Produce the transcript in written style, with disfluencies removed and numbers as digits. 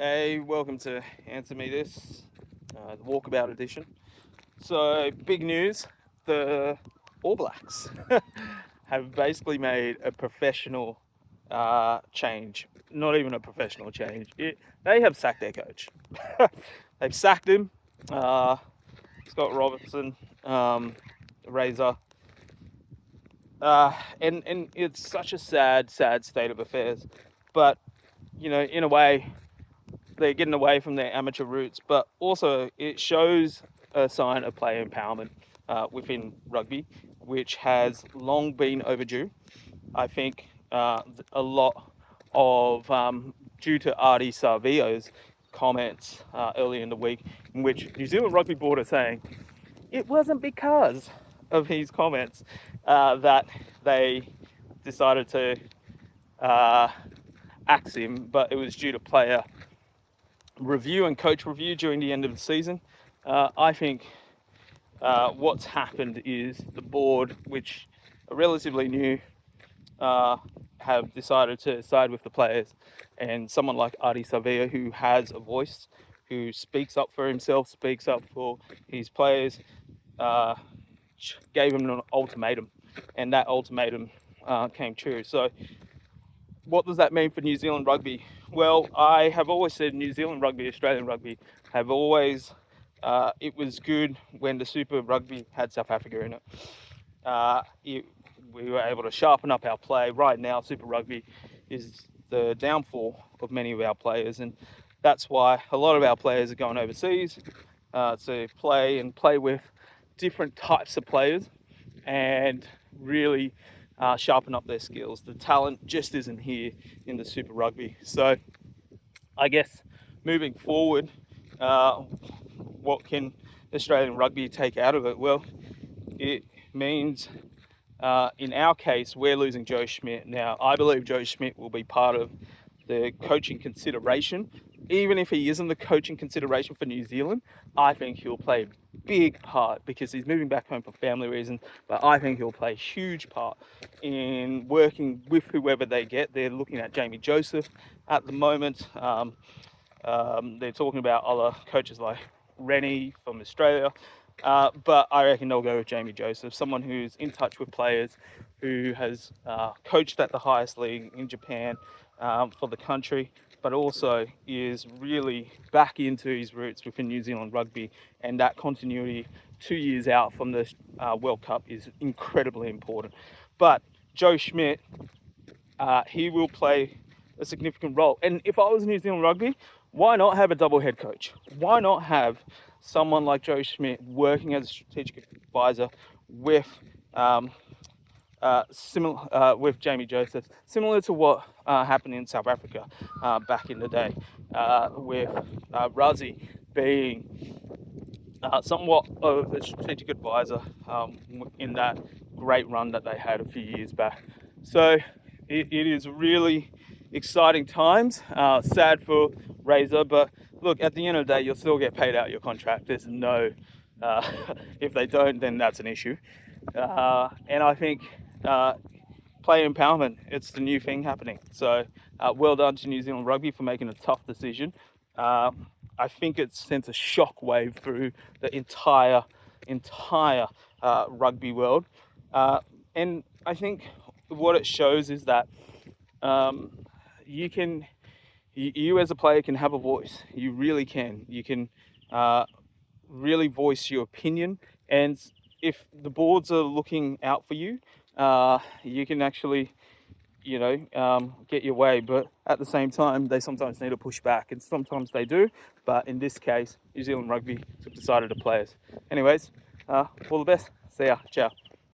Hey, welcome to Answer Me This, the walkabout edition. So, big news, the All Blacks have basically made a professional change. Not even a professional change. They have sacked their coach. They've sacked him, Scott Robertson, Razor. And it's such a sad state of affairs. But, in a way, they're getting away from their amateur roots, but also it shows a sign of player empowerment within rugby, which has long been overdue. I think a lot of due to Artie Savio's comments early in the week, in which New Zealand Rugby Board are saying it wasn't because of his comments that they decided to axe him, but it was due to player review and coach review during the end of the season. I think what's happened is the board, which are relatively new, have decided to side with the players, and someone like Artie Savio, who has a voice, who speaks up for himself, speaks up for his players, gave him an ultimatum, and that ultimatum came true. So what does that mean for New Zealand rugby? Well, I have always said New Zealand rugby, Australian rugby, have always, it was good when the Super Rugby had South Africa in it. We were able to sharpen up our play. Right now, Super Rugby is the downfall of many of our players, and that's why a lot of our players are going overseas to play with different types of players and really sharpen up their skills. The talent just isn't here in the Super Rugby. So I guess moving forward, what can Australian rugby take out of it? Well, it means in our case, we're losing Joe Schmidt. Now, I believe Joe Schmidt will be part of the coaching consideration. Even if he isn't the coaching consideration for New Zealand, I think he'll play a big part because he's moving back home for family reasons. But I think he'll play a huge part in working with whoever they get. They're looking at Jamie Joseph at the moment. They're talking about other coaches like Rennie from Australia. But I reckon they'll go with Jamie Joseph, someone who's in touch with players, who has coached at the highest league in Japan for the country, but also is really back into his roots within New Zealand rugby, and that continuity 2 years out from the World Cup is incredibly important. But Joe Schmidt, he will play a significant role. And if I was New Zealand rugby, why not have a double head coach? Why not have someone like Joe Schmidt working as a strategic advisor with with Jamie Joseph, similar to what happened in South Africa back in the day, with Rassie being somewhat of a strategic advisor in that great run that they had a few years back. So it is really exciting times. Sad for Razor, but look, at the end of the day, you'll still get paid out your contract. There's no, if they don't, then that's an issue. And I think player empowerment, it's the new thing happening. So well done to New Zealand Rugby for making a tough decision. I think it sent a shockwave through the entire rugby world. And I think what it shows is that you as a player can have a voice. You really can. You can really voice your opinion. And if the boards are looking out for you, you can actually, get your way. But at the same time, they sometimes need to push back, and sometimes they do. But in this case, New Zealand Rugby decided to play us. Anyways, all the best. See ya. Ciao.